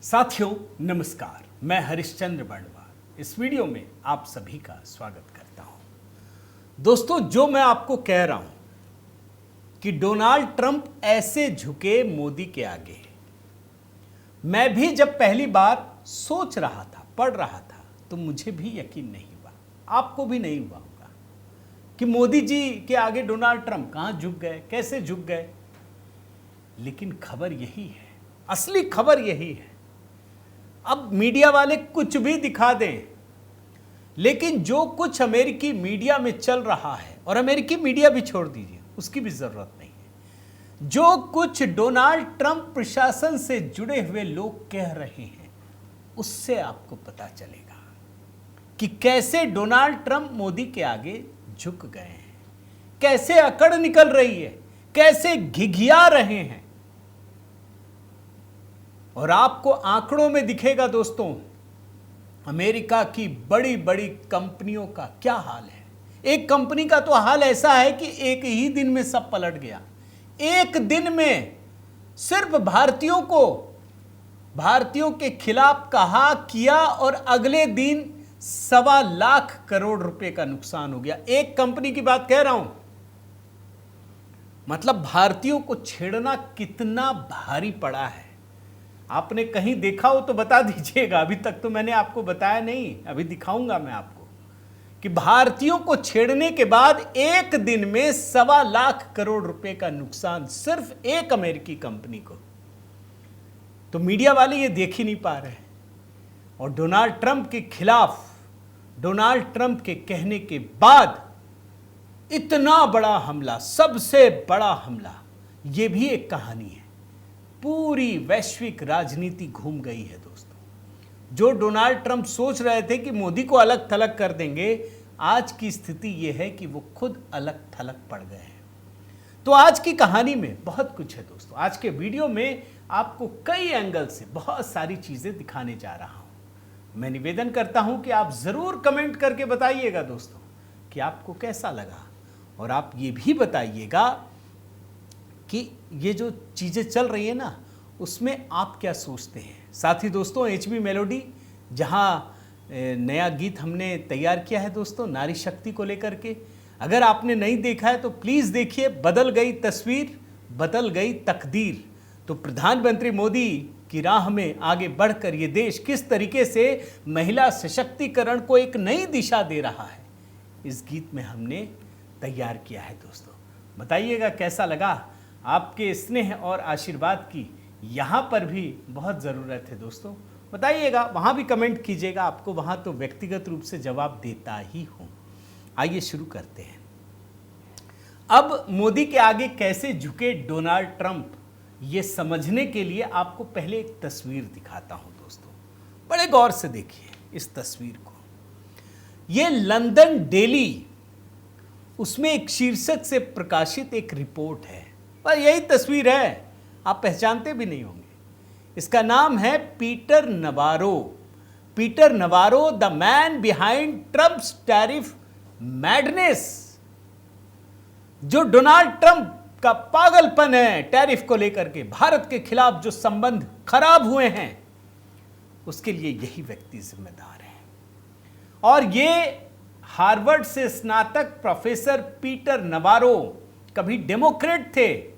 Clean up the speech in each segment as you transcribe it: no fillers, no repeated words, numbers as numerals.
साथियों नमस्कार, मैं हरिश्चंद्र बर्णवाल इस वीडियो में आप सभी का स्वागत करता हूं। दोस्तों, जो मैं आपको कह रहा हूं कि डोनाल्ड ट्रंप ऐसे झुके मोदी के आगे, मैं भी जब पहली बार सोच रहा था, पढ़ रहा था, तो मुझे भी यकीन नहीं हुआ, आपको भी नहीं हुआ होगा कि मोदी जी के आगे डोनाल्ड ट्रंप कहां झुक गए, कैसे झुक गए। लेकिन खबर यही है, असली खबर यही है। अब मीडिया वाले कुछ भी दिखा दें, लेकिन जो कुछ अमेरिकी मीडिया में चल रहा है, और अमेरिकी मीडिया भी छोड़ दीजिए, उसकी भी जरूरत नहीं है, जो कुछ डोनाल्ड ट्रंप प्रशासन से जुड़े हुए लोग कह रहे हैं, उससे आपको पता चलेगा कि कैसे डोनाल्ड ट्रंप मोदी के आगे झुक गए हैं, कैसे अकड़ निकल रही है, कैसे घिघिया रहे हैं। और आपको आंकड़ों में दिखेगा दोस्तों, अमेरिका की बड़ी बड़ी कंपनियों का क्या हाल है। एक कंपनी का तो हाल ऐसा है कि एक ही दिन में सब पलट गया। एक दिन में सिर्फ भारतीयों के खिलाफ कहा किया, और अगले दिन 1.25 लाख करोड़ रुपए का नुकसान हो गया। एक कंपनी की बात कह रहा हूं। मतलब भारतीयों को छेड़ना कितना भारी पड़ा है। आपने कहीं देखा हो तो बता दीजिएगा। अभी तक तो मैंने आपको बताया नहीं, अभी दिखाऊंगा मैं आपको कि भारतीयों को छेड़ने के बाद एक दिन में 1.25 लाख करोड़ रुपए का नुकसान सिर्फ एक अमेरिकी कंपनी को। तो मीडिया वाले ये देख ही नहीं पा रहे हैं। और डोनाल्ड ट्रंप के खिलाफ, डोनाल्ड ट्रंप के कहने के बाद इतना बड़ा हमला, सबसे बड़ा हमला, यह भी एक कहानी है। पूरी वैश्विक राजनीति घूम गई है दोस्तों। जो डोनाल्ड ट्रंप सोच रहे थे कि मोदी को अलग थलग कर देंगे, आज की स्थिति यह है कि वो खुद अलग थलग पड़ गए हैं। तो आज की कहानी में बहुत कुछ है दोस्तों। आज के वीडियो में आपको कई एंगल से बहुत सारी चीजें दिखाने जा रहा हूं। मैं निवेदन करता हूं कि आप जरूर कमेंट करके बताइएगा दोस्तों कि आपको कैसा लगा, और आप ये भी बताइएगा कि ये जो चीज़ें चल रही है ना, उसमें आप क्या सोचते हैं। साथ ही दोस्तों, एचबी मेलोडी, जहाँ नया गीत हमने तैयार किया है दोस्तों नारी शक्ति को लेकर के, अगर आपने नहीं देखा है तो प्लीज़ देखिए। बदल गई तस्वीर, बदल गई तकदीर। तो प्रधानमंत्री मोदी की राह में आगे बढ़कर ये देश किस तरीके से महिला सशक्तिकरण को एक नई दिशा दे रहा है, इस गीत में हमने तैयार किया है दोस्तों। बताइएगा कैसा लगा। आपके स्नेह और आशीर्वाद की यहाँ पर भी बहुत ज़रूरत है दोस्तों। बताइएगा, वहाँ भी कमेंट कीजिएगा। आपको वहाँ तो व्यक्तिगत रूप से जवाब देता ही हूँ। आइए शुरू करते हैं। अब मोदी के आगे कैसे झुके डोनाल्ड ट्रंप, ये समझने के लिए आपको पहले एक तस्वीर दिखाता हूँ दोस्तों। बड़े गौर से देखिए इस तस्वीर को। ये लंदन डेली, उसमें एक शीर्षक से प्रकाशित एक रिपोर्ट है, पर यही तस्वीर है, आप पहचानते भी नहीं होंगे। इसका नाम है Peter Navarro. Peter Navarro, the man behind Trump's tariff madness. जो डोनाल्ड ट्रंप का पागलपन है टैरिफ को लेकर के, भारत के खिलाफ जो संबंध खराब हुए हैं, उसके लिए यही व्यक्ति जिम्मेदार है। और ये हार्वर्ड से स्नातक प्रोफेसर पीटर नवारो कभी डेमोक्रेट थे,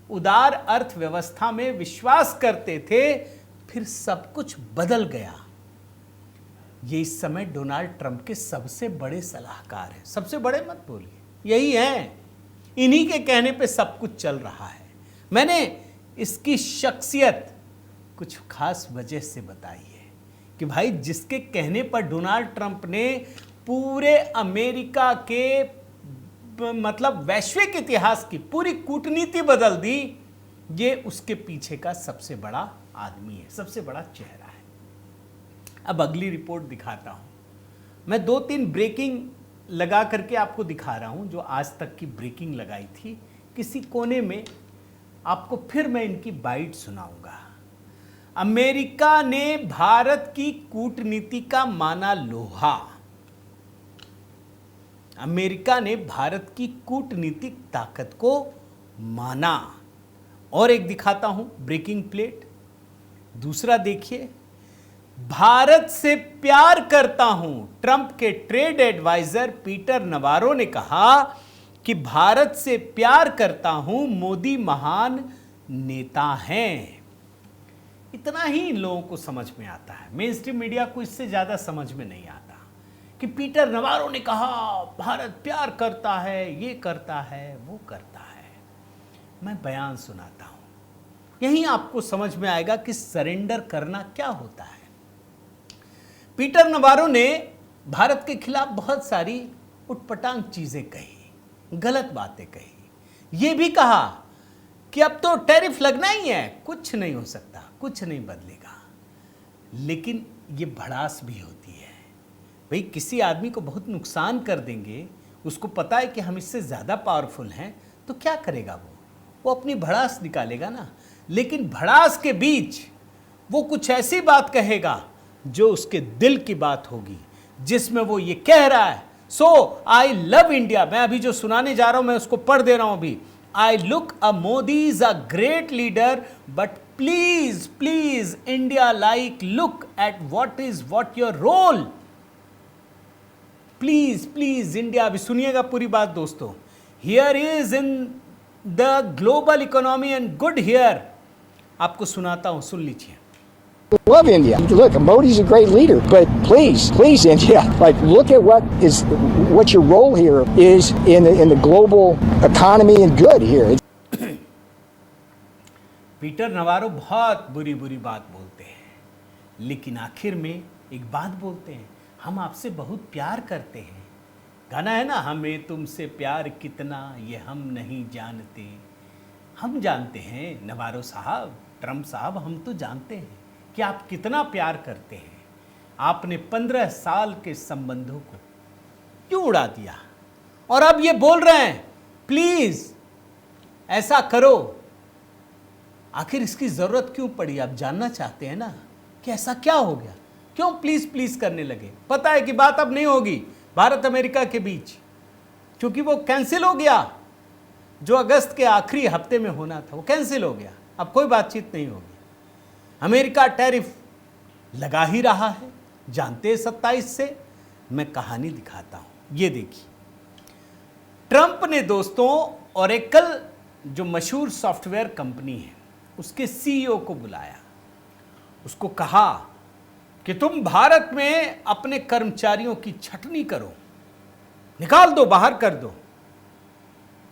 उदार अर्थव्यवस्था में विश्वास करते थे, फिर सब कुछ बदल गया। ये इस समय डोनाल्ड ट्रंप के सबसे बड़े सलाहकार हैं। सबसे बड़े मत बोलिए, यही हैं। इन्हीं के कहने पे सब कुछ चल रहा है। मैंने इसकी शख्सियत कुछ खास वजह से बताई है कि भाई, जिसके कहने पर डोनाल्ड ट्रंप ने पूरे अमेरिका के मतलब वैश्विक इतिहास की पूरी कूटनीति बदल दी, ये उसके पीछे का सबसे बड़ा आदमी है, सबसे बड़ा चेहरा है। अब अगली रिपोर्ट दिखाता हूं। मैं 2-3 ब्रेकिंग लगा करके आपको दिखा रहा हूं, जो आज तक की ब्रेकिंग लगाई थी। किसी कोने में आपको फिर मैं इनकी बाइट सुनाऊंगा। अमेरिका ने भारत की कूटनीति का माना लोहा। अमेरिका ने भारत की कूटनीतिक ताकत को माना। और एक दिखाता हूं ब्रेकिंग प्लेट। दूसरा देखिए, भारत से प्यार करता हूं। ट्रंप के ट्रेड एडवाइजर पीटर नवारो ने कहा कि भारत से प्यार करता हूं, मोदी महान नेता हैं। इतना ही इन लोगों को समझ में आता है, मेन स्ट्रीम मीडिया को इससे ज्यादा समझ में नहीं आता कि पीटर नवारो ने कहा भारत प्यार करता है, ये करता है, वो करता है। मैं बयान सुनाता हूं, यही आपको समझ में आएगा कि सरेंडर करना क्या होता है। पीटर नवारो ने भारत के खिलाफ बहुत सारी उटपटांग चीजें कही, गलत बातें कही। यह भी कहा कि अब तो टैरिफ लगना ही है, कुछ नहीं हो सकता, कुछ नहीं बदलेगा। लेकिन यह भड़ास भी होती है। भाई, किसी आदमी को बहुत नुकसान कर देंगे, उसको पता है कि हम इससे ज़्यादा पावरफुल हैं, तो क्या करेगा वो अपनी भड़ास निकालेगा ना। लेकिन भड़ास के बीच वो कुछ ऐसी बात कहेगा जो उसके दिल की बात होगी, जिसमें वो ये कह रहा है, सो आई लव इंडिया। मैं अभी जो सुनाने जा रहा हूं, मैं उसको पढ़ दे रहा हूं अभी। I look a Modi is a great leader, but please please India like look at what your role. Please please India, अभी सुनिएगा पूरी बात दोस्तों। Here is in the global economy and good here. आपको सुनाता हूं, सुन लीजिए। Love India. Look, Modi's a great leader, but please, please, India, like look at what your role here is in the global economy and good here. Peter Navarro बहुत बुरी बुरी बात बोलते हैं, लेकिन आखिर में एक बात बोलते हैं, हम आपसे बहुत प्यार करते हैं। गाना है ना, हमें तुमसे प्यार कितना ये हम नहीं जानते। हम जानते हैं नवारो साहब, ट्रंप साहब, हम तो जानते हैं कि आप कितना प्यार करते हैं। आपने 15 साल के संबंधों को क्यों उड़ा दिया, और अब ये बोल रहे हैं प्लीज ऐसा करो। आखिर इसकी जरूरत क्यों पड़ी? आप जानना चाहते हैं ना कि ऐसा क्या हो गया, क्यों प्लीज प्लीज करने लगे? पता है कि बात अब नहीं होगी भारत अमेरिका के बीच, क्योंकि वो कैंसिल हो गया। जो अगस्त के आखिरी हफ्ते में होना था वो कैंसिल हो गया। अब कोई बातचीत नहीं होगी। अमेरिका टैरिफ लगा ही रहा है, जानते हैं 27 से। मैं कहानी दिखाता हूं, ये देखिए। ट्रंप ने दोस्तों ओरेकल, जो मशहूर सॉफ्टवेयर कंपनी है, उसके सीईओ को बुलाया। उसको कहा कि तुम भारत में अपने कर्मचारियों की छटनी करो, निकाल दो, बाहर कर दो।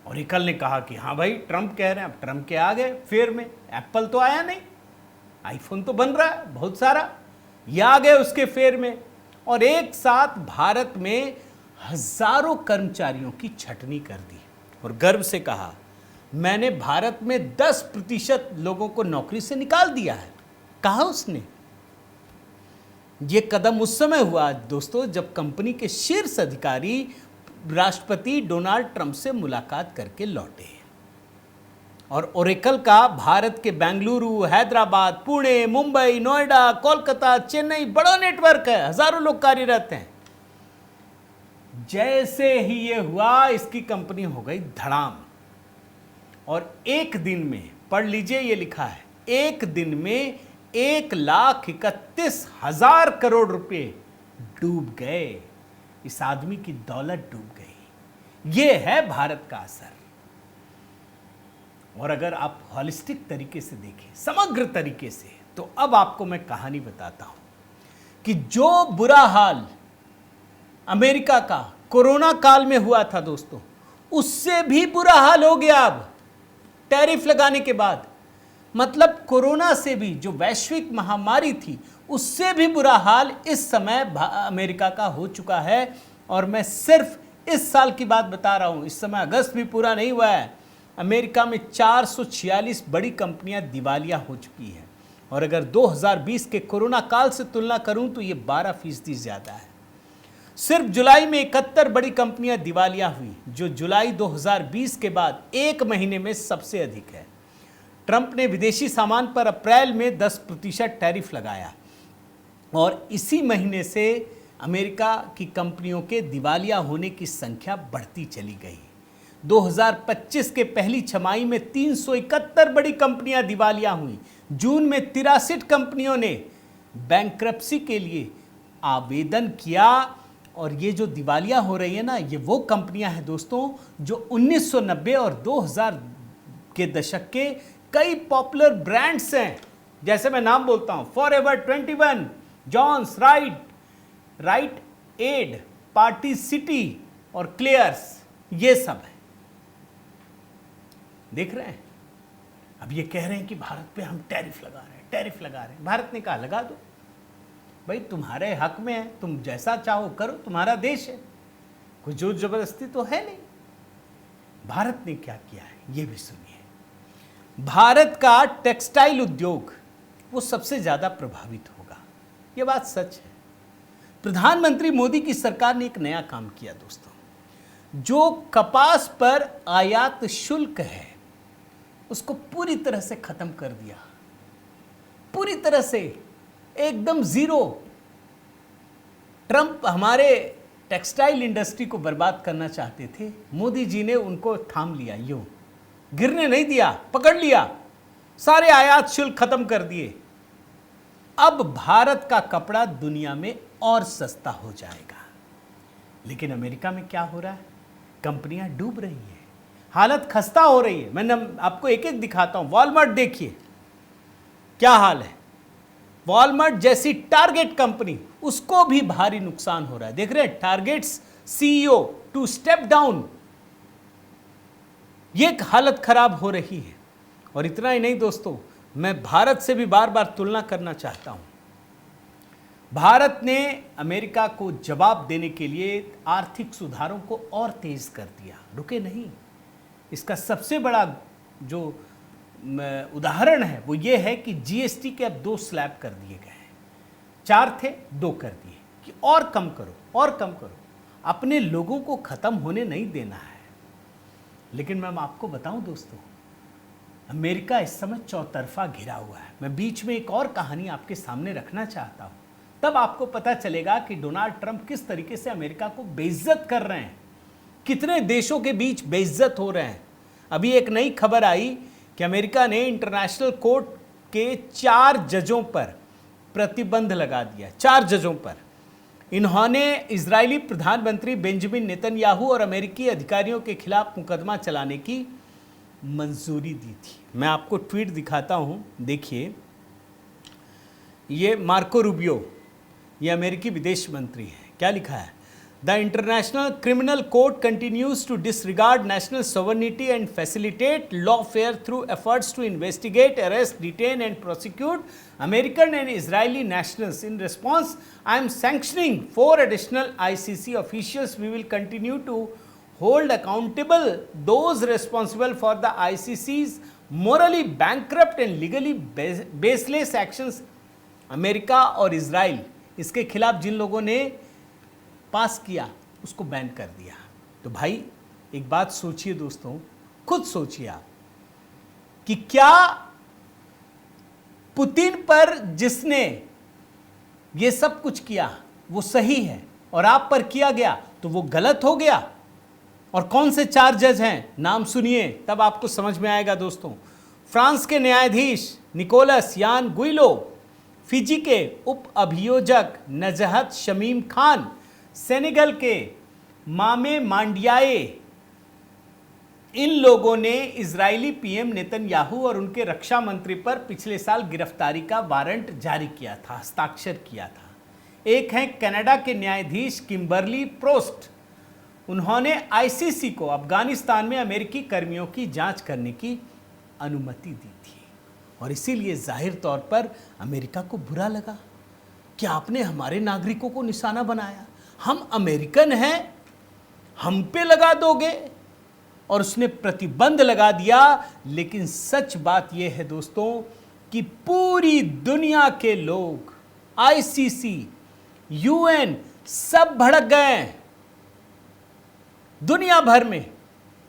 ओरेकल ने कहा कि हाँ भाई, ट्रंप कह रहे हैं। अब ट्रंप के आ गए फेर में। एप्पल तो आया नहीं, आईफोन तो बन रहा है बहुत सारा, ये आ गए उसके फेर में। और एक साथ भारत में हजारों कर्मचारियों की छटनी कर दी और गर्व से कहा, मैंने भारत में 10% लोगों को नौकरी से निकाल दिया है। कहा उसने। यह कदम उस समय हुआ दोस्तों जब कंपनी के शीर्ष अधिकारी राष्ट्रपति डोनाल्ड ट्रंप से मुलाकात करके लौटे। और ओरेकल का भारत के बेंगलुरु, हैदराबाद, पुणे, मुंबई, नोएडा, कोलकाता, चेन्नई बड़ा नेटवर्क है, हजारों लोग कार्यरत हैं। जैसे ही ये हुआ, इसकी कंपनी हो गई धड़ाम। और एक दिन में, पढ़ लीजिए, ये लिखा है, एक दिन में 1,31,000 करोड़ रुपए डूब गए। इस आदमी की दौलत डूब गई। ये है भारत का असर। और अगर आप हॉलिस्टिक तरीके से देखें, समग्र तरीके से, तो अब आपको मैं कहानी बताता हूं कि जो बुरा हाल अमेरिका का कोरोना काल में हुआ था दोस्तों, उससे भी बुरा हाल हो गया अब टैरिफ लगाने के बाद। मतलब कोरोना से भी, जो वैश्विक महामारी थी, उससे भी बुरा हाल इस समय अमेरिका का हो चुका है। और मैं सिर्फ इस साल की बात बता रहा हूं, इस समय अगस्त भी पूरा नहीं हुआ है, अमेरिका में 446 बड़ी कंपनियां दिवालिया हो चुकी हैं। और अगर 2020 के कोरोना काल से तुलना करूं तो ये 12% ज्यादा है। सिर्फ जुलाई में 71 बड़ी कंपनियां दिवालिया हुई, जो जुलाई 2020 के बाद एक महीने में सबसे अधिक है। ट्रंप ने विदेशी सामान पर अप्रैल में 10% टैरिफ लगाया और इसी महीने से अमेरिका की कंपनियों के दिवालिया होने की संख्या बढ़ती चली गई। 2025 के पहली छमाही में 371 बड़ी कंपनियां दिवालिया हुई। जून में 63 कंपनियों ने बैंक्रप्सी के लिए आवेदन किया। और ये जो दिवालिया हो रही है ना, ये वो कंपनियां हैं दोस्तों जो 1990 और 2000 के दशक के कई पॉपुलर ब्रांड्स हैं। जैसे मैं नाम बोलता हूं, Forever 21, Joann's, Rite Aid, Party City और क्लियर्स, ये सब है। देख रहे हैं? अब ये कह रहे हैं कि भारत पे हम टैरिफ लगा रहे हैं। भारत ने कहा लगा दो भाई, तुम्हारे हक में है, तुम जैसा चाहो करो, तुम्हारा देश है, कोई जोर जबरदस्ती तो है नहीं। भारत ने क्या किया है ये भी सुनिए। भारत का टेक्सटाइल उद्योग वो सबसे ज्यादा प्रभावित होगा, ये बात सच है। प्रधानमंत्री मोदी की सरकार ने एक नया काम किया दोस्तों, जो कपास पर आयात शुल्क है उसको पूरी तरह से खत्म कर दिया, पूरी तरह से एकदम जीरो। ट्रंप हमारे टेक्सटाइल इंडस्ट्री को बर्बाद करना चाहते थे, मोदी जी ने उनको थाम लिया, यूं गिरने नहीं दिया, पकड़ लिया, सारे आयात शुल्क खत्म कर दिए। अब भारत का कपड़ा दुनिया में और सस्ता हो जाएगा। लेकिन अमेरिका में क्या हो रहा है? कंपनियां डूब रही हैं, हालत खस्ता हो रही है। मैं आपको एक एक दिखाता हूं। वॉलमार्ट देखिए क्या हाल है। वॉलमार्ट जैसी टारगेट कंपनी, उसको भी भारी नुकसान हो रहा है। देख रहे हैं, Target's CEO to step down, ये हालत खराब हो रही है। और इतना ही नहीं दोस्तों, मैं भारत से भी बार बार तुलना करना चाहता हूं। भारत ने अमेरिका को जवाब देने के लिए आर्थिक सुधारों को और तेज कर दिया, रुके नहीं। इसका सबसे बड़ा जो उदाहरण है वो ये है कि जीएसटी के अब 2 स्लैब कर दिए गए हैं। 4 थे, 2 कर दिए कि और कम करो। अपने लोगों को खत्म होने नहीं देना है। लेकिन मैं आपको बताऊं दोस्तों, अमेरिका इस समय चौतरफा घिरा हुआ है। मैं बीच में एक और कहानी आपके सामने रखना चाहता हूं, तब आपको पता चलेगा कि डोनाल्ड ट्रंप किस तरीके से अमेरिका को बेइज्जत कर रहे हैं, कितने देशों के बीच बेइज्जत हो रहे हैं। अभी एक नई खबर आई कि अमेरिका ने इंटरनेशनल कोर्ट के 4 जजों पर प्रतिबंध लगा दिया, 4 जजों पर। इन्होंने इजरायली प्रधानमंत्री बेंजामिन नेतन्याहू और अमेरिकी अधिकारियों के खिलाफ मुकदमा चलाने की मंजूरी दी थी। मैं आपको ट्वीट दिखाता हूं, देखिए। ये मार्को रूबियो, ये अमेरिकी विदेश मंत्री हैं, क्या लिखा है? The International Criminal Court continues to disregard national sovereignty and facilitate lawfare through efforts to investigate, arrest, detain and prosecute American and Israeli nationals. In response I am sanctioning 4 additional ICC officials. We will continue to hold accountable those responsible for the ICC's morally bankrupt and legally baseless actions. America और Israel, इसके खिलाफ जिन लोगों ने पास किया उसको ban कर दिया। तो भाई एक बात सोचिए दोस्तों, खुद सोचिए आप कि क्या पुतिन पर जिसने ये सब कुछ किया वो सही है और आप पर किया गया तो वो गलत हो गया? और कौन से 4 जज हैं, नाम सुनिए तब आपको समझ में आएगा दोस्तों। फ्रांस के न्यायाधीश निकोलस यान गुइलो, फिजी के उप अभियोजक नजहत शमीम खान, सेनेगल के मामे मांडियाए। इन लोगों ने इजरायली पीएम नेतन्याहू और उनके रक्षा मंत्री पर पिछले साल गिरफ्तारी का वारंट जारी किया था, हस्ताक्षर किया था। एक हैं कनाडा के न्यायाधीश किम्बरली प्रोस्ट, उन्होंने आईसीसी को अफगानिस्तान में अमेरिकी कर्मियों की जांच करने की अनुमति दी थी। और इसीलिए जाहिर तौर पर अमेरिका को बुरा लगा कि आपने हमारे नागरिकों को निशाना बनाया, हम अमेरिकन हैं, हम पे लगा दोगे, और उसने प्रतिबंध लगा दिया। लेकिन सच बात यह है दोस्तों कि पूरी दुनिया के लोग, आईसीसी, यूएन, सब भड़क गए हैं दुनिया भर में।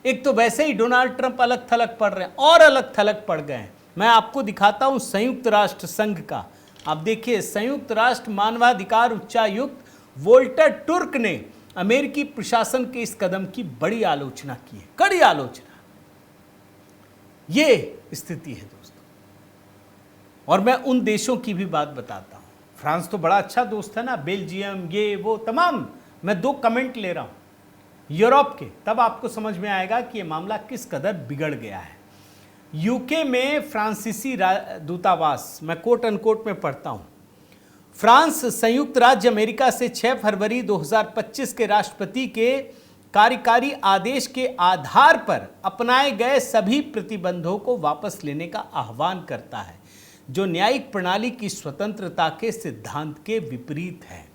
एक तो वैसे ही डोनाल्ड ट्रंप अलग थलग पड़ रहे हैं और अलग थलग पड़ गए हैं। मैं आपको दिखाता हूं संयुक्त राष्ट्र संघ का, आप देखिए। संयुक्त राष्ट्र मानवाधिकार उच्चायुक्त वोल्टर टुर्क ने अमेरिकी प्रशासन के इस कदम की बड़ी आलोचना की है, कड़ी आलोचना। ये स्थिति है दोस्तों। और मैं उन देशों की भी बात बताता हूं। फ्रांस तो बड़ा अच्छा दोस्त है ना, बेल्जियम, ये वो तमाम, मैं 2 कमेंट ले रहा हूं यूरोप के, तब आपको समझ में आएगा कि यह मामला किस कदर बिगड़ गया है। यूके में फ्रांसीसी दूतावास, मैं कोट अनकोट में पढ़ता हूं, फ्रांस संयुक्त राज्य अमेरिका से 6 फरवरी 2025 के राष्ट्रपति के कार्यकारी आदेश के आधार पर अपनाए गए सभी प्रतिबंधों को वापस लेने का आह्वान करता है, जो न्यायिक प्रणाली की स्वतंत्रता के सिद्धांत के विपरीत है।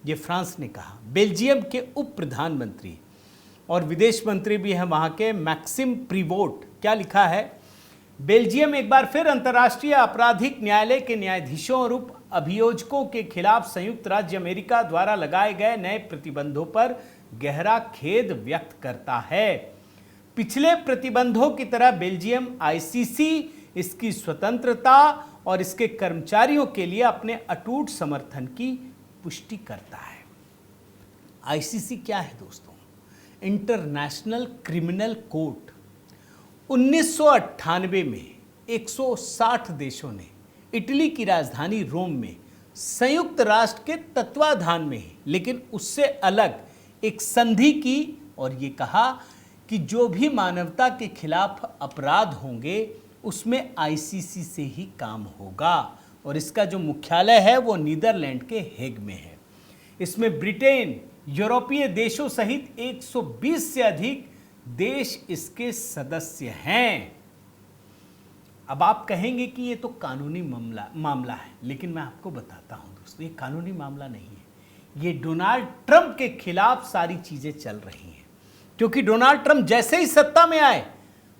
ये फ्रांस ने कहा। बेल्जियम के उप प्रधानमंत्री और विदेश मंत्री भी हैं वहां के, मैक्सिम प्रीवोट, क्या लिखा है? बेल्जियम एक बार फिर अंतर्राष्ट्रीय आपराधिक न्यायालय के न्यायाधीशों और उप अभियोजकों के खिलाफ संयुक्त राज्य अमेरिका द्वारा लगाए गए नए प्रतिबंधों पर गहरा खेद व्यक्त करता है। पिछले प्रतिबंधों की तरह बेल्जियम आईसीसी इसकी स्वतंत्रता और इसके कर्मचारियों के लिए अपने अटूट समर्थन की पुष्टि करता है। आईसीसी क्या है दोस्तों? International Criminal court. 1998 में 160 देशों ने इटली की राजधानी रोम में संयुक्त राष्ट्र के तत्वाधान में ही, लेकिन उससे अलग एक संधि की और ये कहा कि जो भी मानवता के खिलाफ अपराध होंगे उसमें आईसीसी से ही काम होगा। और इसका जो मुख्यालय है वो नीदरलैंड के हेग में है। इसमें ब्रिटेन, यूरोपीय देशों सहित 120 से अधिक देश इसके सदस्य हैं। अब आप कहेंगे कि ये तो कानूनी मामला है, लेकिन मैं आपको बताता हूं दोस्तों, ये कानूनी मामला नहीं है। ये डोनाल्ड ट्रंप के खिलाफ सारी चीजें चल रही हैं, क्योंकि डोनाल्ड ट्रंप जैसे ही सत्ता में आए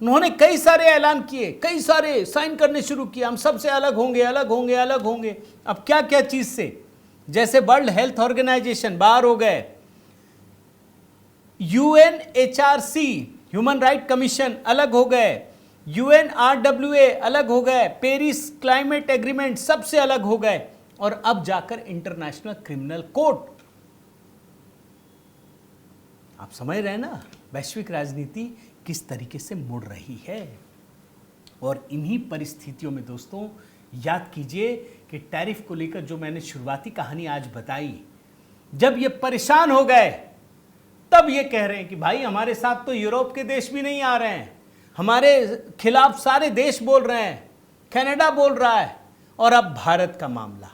उन्होंने कई सारे ऐलान किए, कई सारे साइन करने शुरू किए, हम सबसे अलग होंगे, अलग होंगे, अलग होंगे। अब क्या क्या चीज से, जैसे वर्ल्ड हेल्थ ऑर्गेनाइजेशन बाहर हो गए, यूएनएचआरसी ह्यूमन राइट कमीशन अलग हो गए, यूएनआरडब्ल्यूए अलग हो गए, पेरिस क्लाइमेट एग्रीमेंट सबसे अलग हो गए, और अब जाकर इंटरनेशनल क्रिमिनल कोर्ट। आप समझ रहे हैं ना वैश्विक राजनीति किस तरीके से मुड़ रही है। और इन्हीं परिस्थितियों में दोस्तों याद कीजिए कि टैरिफ को लेकर जो मैंने शुरुआती कहानी आज बताई, जब ये परेशान हो गए तब ये कह रहे हैं कि भाई हमारे साथ तो यूरोप के देश भी नहीं आ रहे हैं, हमारे खिलाफ सारे देश बोल रहे हैं, कनाडा बोल रहा है, और अब भारत का मामला।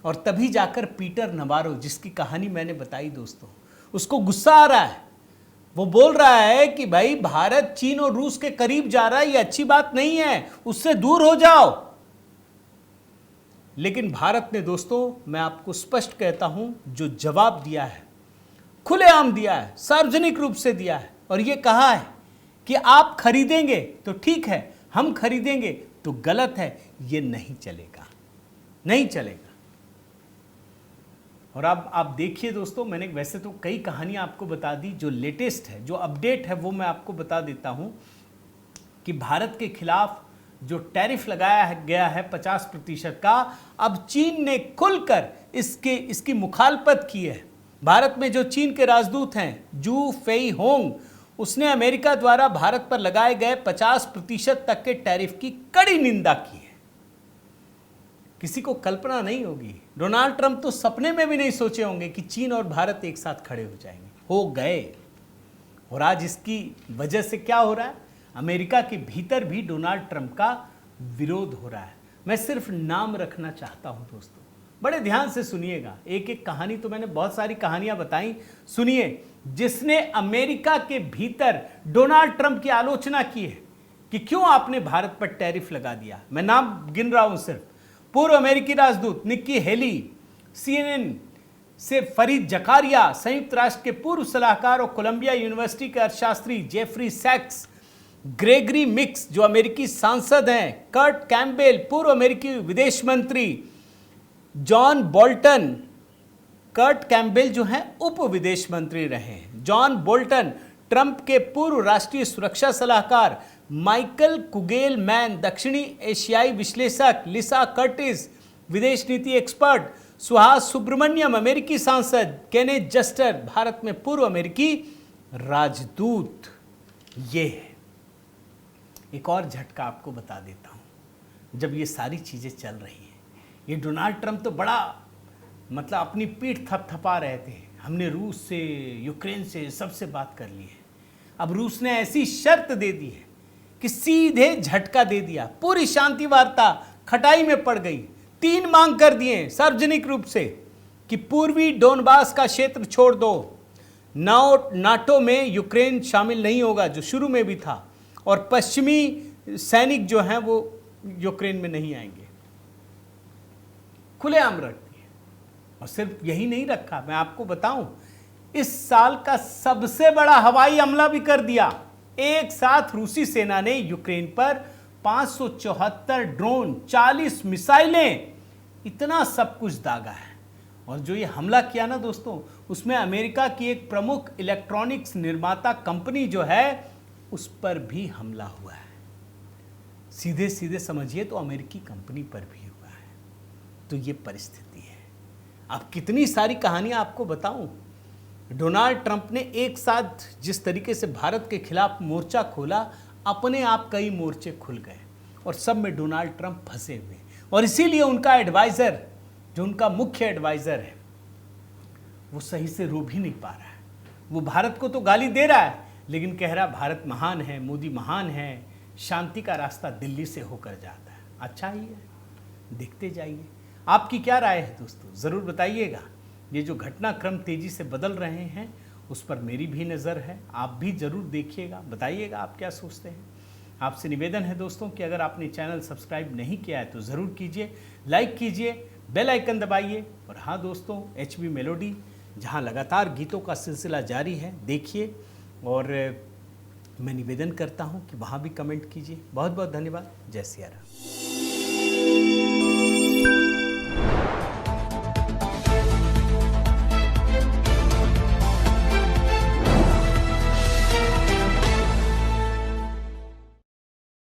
और तभी जाकर पीटर नवारो, जिसकी कहानी मैंने बताई दोस्तों, उसको गुस्सा आ रहा है। वो बोल रहा है कि भाई भारत चीन और रूस के करीब जा रहा है, ये अच्छी बात नहीं है, उससे दूर हो जाओ। लेकिन भारत ने दोस्तों, मैं आपको स्पष्ट कहता हूं, जो जवाब दिया है, खुलेआम दिया है, सार्वजनिक रूप से दिया है, और ये कहा है कि आप खरीदेंगे तो ठीक है, हम खरीदेंगे तो गलत है, ये नहीं चलेगा, नहीं चलेगा। और अब आप देखिए दोस्तों, मैंने वैसे तो कई कहानियां आपको बता दी, जो लेटेस्ट है, जो अपडेट है, वो मैं आपको बता देता हूं कि भारत के खिलाफ जो टैरिफ लगाया गया है 50% का, अब चीन ने खुलकर इसकी मुखालफत की है। भारत में जो चीन के राजदूत हैं जू फेई होंग, उसने अमेरिका द्वारा भारत पर लगाए गए 50% तक के टैरिफ की कड़ी निंदा की है। किसी को कल्पना नहीं होगी, डोनाल्ड ट्रंप तो सपने में भी नहीं सोचे होंगे कि चीन और भारत एक साथ खड़े हो जाएंगे, हो गए। और आज इसकी वजह से क्या हो रहा है, अमेरिका के भीतर भी डोनाल्ड ट्रंप का विरोध हो रहा है। मैं सिर्फ नाम रखना चाहता हूं दोस्तों, बड़े ध्यान से सुनिएगा, एक एक कहानी, तो मैंने बहुत सारी कहानियां बताई, सुनिए, जिसने अमेरिका के भीतर डोनाल्ड ट्रंप की आलोचना की है कि क्यों आपने भारत पर टैरिफ लगा दिया। मैं नाम गिन रहा हूं सिर्फ। पूर्व अमेरिकी राजदूत निक्की हेली, सीएनएन से फरीद जकारिया, संयुक्त राष्ट्र के पूर्व सलाहकार और कोलंबिया यूनिवर्सिटी के अर्थशास्त्री जेफरी सैक्स, ग्रेगरी मिक्स जो अमेरिकी सांसद हैं, कर्ट कैम्पबेल पूर्व अमेरिकी विदेश मंत्री, जॉन बोल्टन, कर्ट कैम्पबेल जो हैं उप विदेश मंत्री रहे हैं, जॉन बोल्टन ट्रंप के पूर्व राष्ट्रीय सुरक्षा सलाहकार, माइकल कुगेल मैन दक्षिणी एशियाई विश्लेषक, लिसा कर्टिस विदेश नीति एक्सपर्ट, सुहास सुब्रमण्यम अमेरिकी सांसद, केनेथ जस्टर भारत में पूर्व अमेरिकी राजदूत। ये है। एक और झटका आपको बता देता हूं। जब ये सारी चीजें चल रही हैं, ये डोनाल्ड ट्रंप तो बड़ा मतलब अपनी पीठ थपथपा रहे थे, हमने रूस से, यूक्रेन से, सबसे बात कर ली है। अब रूस ने ऐसी शर्त दे दी है कि सीधे झटका दे दिया, पूरी शांति वार्ता खटाई में पड़ गई। 3 मांग कर दिए सार्वजनिक रूप से कि पूर्वी डोनबास का क्षेत्र छोड़ दो, नाटो में यूक्रेन शामिल नहीं होगा जो शुरू में भी था, और पश्चिमी सैनिक जो हैं वो यूक्रेन में नहीं आएंगे। खुलेआम रख दिए। और सिर्फ यही नहीं रखा, मैं आपको बताऊं, इस साल का सबसे बड़ा हवाई हमला भी कर दिया। एक साथ रूसी सेना ने यूक्रेन पर 574 ड्रोन, 40 मिसाइलें, इतना सब कुछ दागा है। और जो ये हमला किया ना दोस्तों, उसमें अमेरिका की एक प्रमुख इलेक्ट्रॉनिक्स निर्माता कंपनी जो है उस पर भी हमला हुआ है। सीधे सीधे समझिए तो अमेरिकी कंपनी पर भी हुआ है। तो ये परिस्थिति है। अब कितनी सारी कहानियां आपको बताऊं। डोनाल्ड ट्रंप ने एक साथ जिस तरीके से भारत के खिलाफ मोर्चा खोला, अपने आप कई मोर्चे खुल गए और सब में डोनाल्ड ट्रंप फंसे हुए। और इसीलिए उनका एडवाइजर, जो उनका मुख्य एडवाइजर है, वो सही से रो भी नहीं पा रहा है। वो भारत को तो गाली दे रहा है, लेकिन कह रहा भारत महान है, मोदी महान है, शांति का रास्ता दिल्ली से होकर जाता है। अच्छा ही है, देखते जाइए। आपकी क्या राय है दोस्तों, ज़रूर बताइएगा। ये जो घटनाक्रम तेजी से बदल रहे हैं उस पर मेरी भी नज़र है, आप भी ज़रूर देखिएगा, बताइएगा आप क्या सोचते हैं। आपसे निवेदन है दोस्तों कि अगर आपने चैनल सब्सक्राइब नहीं किया है तो ज़रूर कीजिए, लाइक कीजिए, बेल आइकन दबाइए। और हाँ दोस्तों, HB मेलोडी जहाँ लगातार गीतों का सिलसिला जारी है, देखिए। और मैं निवेदन करता हूँ कि वहाँ भी कमेंट कीजिए। बहुत बहुत धन्यवाद। जय सिया राम।